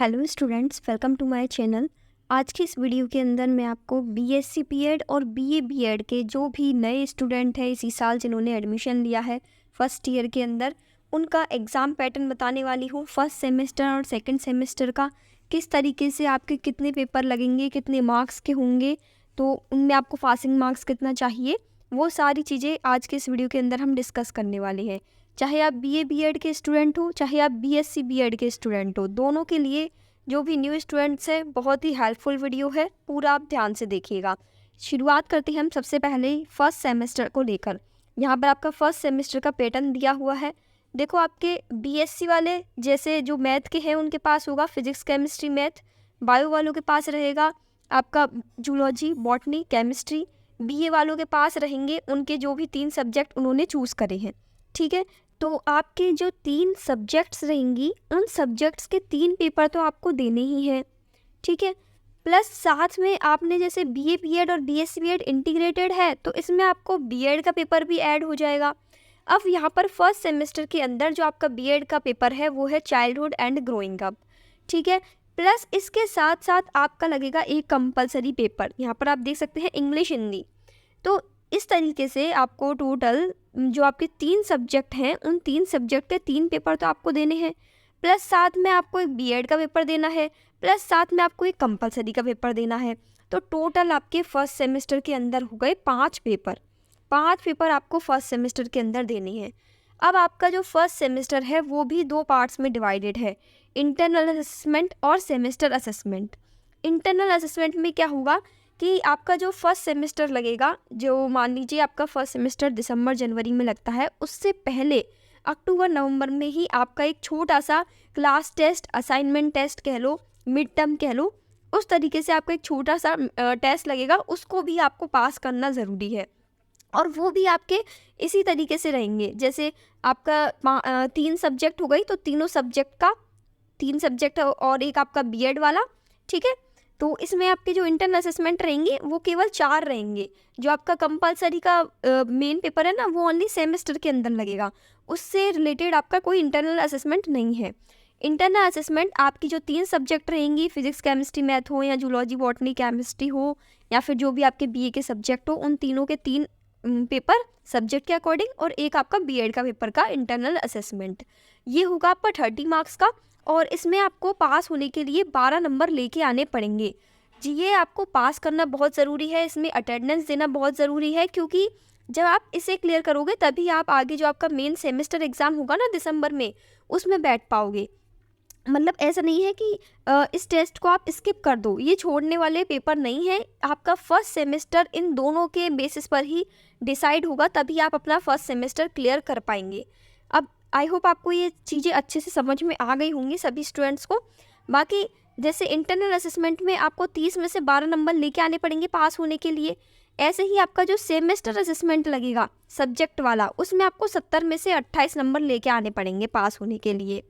Hello students, welcome to my channel. आज की इस वीडियो के अंदर मैं आपको बीएससी बीएड और बीए बीएड के जो भी नए स्टूडेंट हैं इसी साल जिन्होंने एडमिशन लिया है फर्स्ट ईयर के अंदर, उनका एग्ज़ाम पैटर्न बताने वाली हूँ। फर्स्ट सेमेस्टर और सेकंड सेमेस्टर का किस तरीके से आपके कितने पेपर लगेंगे, कितने मार्क्स के होंगे, तो उनमें आपको पासिंग मार्क्स कितना चाहिए, वो सारी चीज़ें आज के इस वीडियो के अंदर हम डिस्कस करने वाले हैं। चाहे आप बीए बीएड के स्टूडेंट हो, चाहे आप बीएससी बीएड के स्टूडेंट हो, दोनों के लिए जो भी न्यू स्टूडेंट्स हैं बहुत ही हेल्पफुल वीडियो है। पूरा आप ध्यान से देखिएगा। शुरुआत करते हैं हम सबसे पहले फर्स्ट सेमेस्टर को लेकर। यहाँ पर आपका फर्स्ट सेमेस्टर का पैटर्न दिया हुआ है। देखो, आपके बीएससी वाले जैसे जो मैथ के हैं उनके पास होगा फिजिक्स केमिस्ट्री मैथ, बायो वालों के पास रहेगा आपका जूलॉजी बॉटनी केमिस्ट्री, बीए वालों के पास रहेंगे उनके जो भी 3 सब्जेक्ट उन्होंने चूज़ करे हैं। ठीक है, तो आपके जो 3 सब्जेक्ट्स रहेंगी उन सब्जेक्ट्स के 3 पेपर तो आपको देने ही हैं। ठीक है, प्लस साथ में आपने जैसे बीए बीएड और बीएससी बीएड इंटीग्रेटेड है तो इसमें आपको बीएड का पेपर भी ऐड हो जाएगा। अब यहाँ पर फर्स्ट सेमेस्टर के अंदर जो आपका बीएड का पेपर है वो है चाइल्डहुड एंड ग्रोइंग अप। ठीक है, प्लस इसके साथ साथ आपका लगेगा एक कंपलसरी पेपर। यहाँ पर आप देख सकते हैं इंग्लिश हिंदी। तो इस तरीके से आपको टोटल जो आपके 3 सब्जेक्ट हैं उन 3 सब्जेक्ट के 3 पेपर तो आपको देने हैं, प्लस साथ में आपको एक बीएड का पेपर देना है, प्लस साथ में आपको एक कंपलसरी का पेपर देना है। तो टोटल आपके फर्स्ट सेमेस्टर के अंदर हो गए 5 पेपर। 5 पेपर आपको फर्स्ट सेमेस्टर के अंदर देने हैं। अब आपका जो फर्स्ट सेमेस्टर है वो भी 2 पार्ट्स में डिवाइडेड है, इंटरनल असेसमेंट और सेमेस्टर असेसमेंट। इंटरनल असेसमेंट में क्या होगा कि आपका जो फर्स्ट सेमेस्टर लगेगा, जो मान लीजिए आपका फर्स्ट सेमेस्टर दिसंबर जनवरी में लगता है, उससे पहले अक्टूबर नवंबर में ही आपका एक छोटा सा क्लास टेस्ट, असाइनमेंट टेस्ट कह लो, मिड टर्म कह लो, उस तरीके से आपका एक छोटा सा टेस्ट लगेगा। उसको भी आपको पास करना ज़रूरी है और वो भी आपके इसी तरीके से रहेंगे। जैसे आपका 3 सब्जेक्ट हो गई तो तीनों सब्जेक्ट का 3 सब्जेक्ट और एक आपका बीएड वाला। ठीक है, तो इसमें आपके जो इंटरनल असेसमेंट रहेंगे वो केवल 4 रहेंगे। जो आपका कंपलसरी का मेन पेपर है ना, वो ओनली सेमेस्टर के अंदर लगेगा, उससे रिलेटेड आपका कोई इंटरनल असेसमेंट नहीं है। इंटरनल असेसमेंट आपकी जो 3 सब्जेक्ट रहेंगी, फिजिक्स केमिस्ट्री मैथ हो या जूलॉजी बॉटनी केमिस्ट्री हो या फिर जो भी आपके बीए के सब्जेक्ट हो, उन तीनों के 3 पेपर सब्जेक्ट के अकॉर्डिंग और एक आपका बीएड का पेपर का इंटरनल असेसमेंट। ये होगा आपका 30 मार्क्स का और इसमें आपको पास होने के लिए 12 नंबर लेके आने पड़ेंगे। जी, ये आपको पास करना बहुत ज़रूरी है, इसमें अटेंडेंस देना बहुत ज़रूरी है, क्योंकि जब आप इसे क्लियर करोगे तभी आप आगे जो आपका मेन सेमेस्टर एग्ज़ाम होगा ना दिसंबर में, उसमें बैठ पाओगे। मतलब ऐसा नहीं है कि इस टेस्ट को आप स्किप कर दो, ये छोड़ने वाले पेपर नहीं है। आपका फर्स्ट सेमेस्टर इन दोनों के बेसिस पर ही डिसाइड होगा, तभी आप अपना फर्स्ट सेमेस्टर क्लियर कर पाएंगे। अब आई होप आपको ये चीज़ें अच्छे से समझ में आ गई होंगी सभी स्टूडेंट्स को। बाकी जैसे इंटरनल असेसमेंट में आपको 30 में से 12 नंबर लेके आने पड़ेंगे पास होने के लिए, ऐसे ही आपका जो सेमेस्टर असेसमेंट लगेगा सब्जेक्ट वाला, उसमें आपको 70 में से 28 नंबर लेके आने पड़ेंगे पास होने के लिए।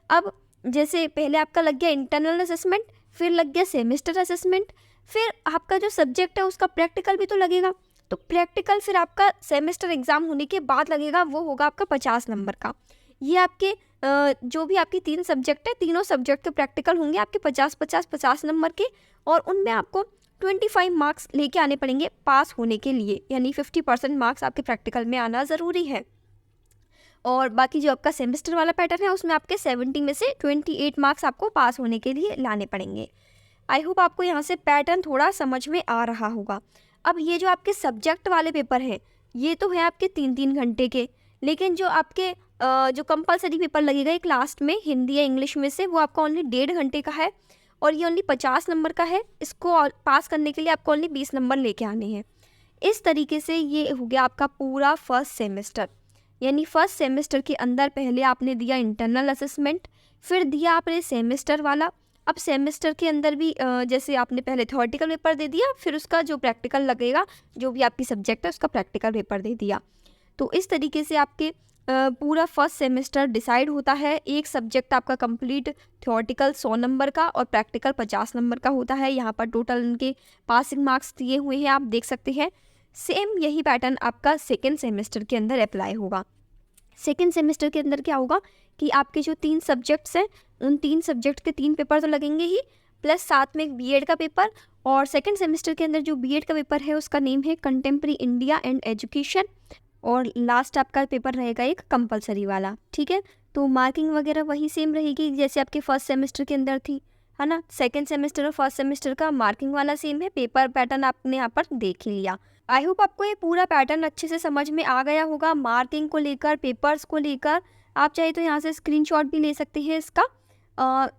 अब जैसे पहले आपका लग गया इंटरनल असेसमेंट, फिर लग गया सेमेस्टर असेसमेंट, फिर आपका जो सब्जेक्ट है उसका प्रैक्टिकल भी तो लगेगा। तो प्रैक्टिकल फिर आपका सेमेस्टर एग्ज़ाम होने के बाद लगेगा, वो होगा आपका 50 नंबर का। ये आपके जो भी आपकी 3 सब्जेक्ट है, तीनों सब्जेक्ट के प्रैक्टिकल होंगे आपके 50-50-50 नंबर के, और उनमें आपको 25 मार्क्स लेके आने पड़ेंगे पास होने के लिए, यानी 50% मार्क्स आपके प्रैक्टिकल में आना ज़रूरी है। और बाकी जो आपका सेमेस्टर वाला पैटर्न है उसमें आपके 70 में से 28 मार्क्स आपको पास होने के लिए लाने पड़ेंगे। आई होप आपको यहाँ से पैटर्न थोड़ा समझ में आ रहा होगा। अब ये जो आपके सब्जेक्ट वाले पेपर हैं ये तो है आपके 3-3 घंटे के, लेकिन जो आपके जो कंपलसरी पेपर लगेगा एक लास्ट में हिंदी या इंग्लिश में से, वो आपका ओनली 1.5 घंटे का है और ये ओनली 50 नंबर का है। इसको पास करने के लिए आपको ओनली 20 नंबर लेके आने हैं। इस तरीके से ये हो गया आपका पूरा फर्स्ट सेमेस्टर। यानी फर्स्ट सेमेस्टर के अंदर पहले आपने दिया इंटरनल असेसमेंट, फिर दिया आपने सेमेस्टर वाला। अब सेमेस्टर के अंदर भी जैसे आपने पहले थ्योरेटिकल पेपर दे दिया, फिर उसका जो प्रैक्टिकल लगेगा जो भी आपकी सब्जेक्ट है उसका प्रैक्टिकल पेपर दे दिया। तो इस तरीके से आपके पूरा फर्स्ट सेमेस्टर डिसाइड होता है। एक सब्जेक्ट आपका कंप्लीट थ्योरेटिकल 100 नंबर का और प्रैक्टिकल 50 नंबर का होता है। यहाँ पर टोटल उनके पासिंग मार्क्स दिए हुए हैं, आप देख सकते हैं। सेम यही पैटर्न आपका सेकेंड सेमेस्टर के अंदर अप्लाई होगा। सेकेंड सेमेस्टर के अंदर क्या होगा कि आपके जो 3 सब्जेक्ट्स हैं उन 3 सब्जेक्ट के 3 पेपर तो लगेंगे ही, प्लस साथ में एक बीएड का पेपर। और सेकेंड सेमेस्टर के अंदर जो बीएड का पेपर है उसका नेम है कंटेम्प्रेरी इंडिया एंड एजुकेशन, और लास्ट आपका पेपर रहेगा एक कंपलसरी वाला। ठीक है, तो मार्किंग वगैरह वही सेम रहेगी जैसे आपके फर्स्ट सेमेस्टर के अंदर थी, है ना। सेकेंड सेमेस्टर और फर्स्ट सेमेस्टर का मार्किंग वाला सेम है, पेपर पैटर्न आपने यहाँ पर देख ही लिया। आई होप आपको ये पूरा पैटर्न अच्छे से समझ में आ गया होगा, मार्किंग को लेकर, पेपर्स को लेकर। आप चाहे तो यहाँ से स्क्रीनशॉट भी ले सकते हैं इसका।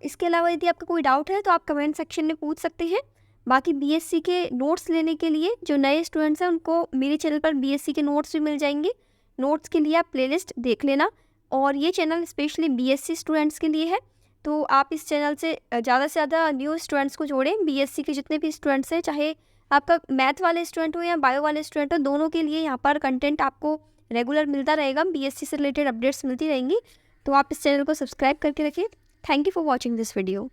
इसके अलावा यदि आपका कोई डाउट है तो आप कमेंट सेक्शन में पूछ सकते हैं। बाकी बीएससी के नोट्स लेने के लिए जो नए स्टूडेंट्स हैं उनको मेरे चैनल पर बीएससी के नोट्स भी मिल जाएंगे। नोट्स के लिए आप प्लेलिस्ट देख लेना, और ये चैनल स्पेशली बीएससी स्टूडेंट्स के लिए है, तो आप इस चैनल से ज़्यादा से ज़्यादा न्यू स्टूडेंट्स को जोड़ें। बीएससी के जितने भी स्टूडेंट्स हैं, चाहे आपका मैथ वाले स्टूडेंट हो या बायो वाले स्टूडेंट हो, दोनों के लिए यहाँ पर कंटेंट आपको रेगुलर मिलता रहेगा, बीएससी से रिलेटेड अपडेट्स मिलती रहेंगी। तो आप इस चैनल को सब्सक्राइब करके रखिए। Thank you for watching this video.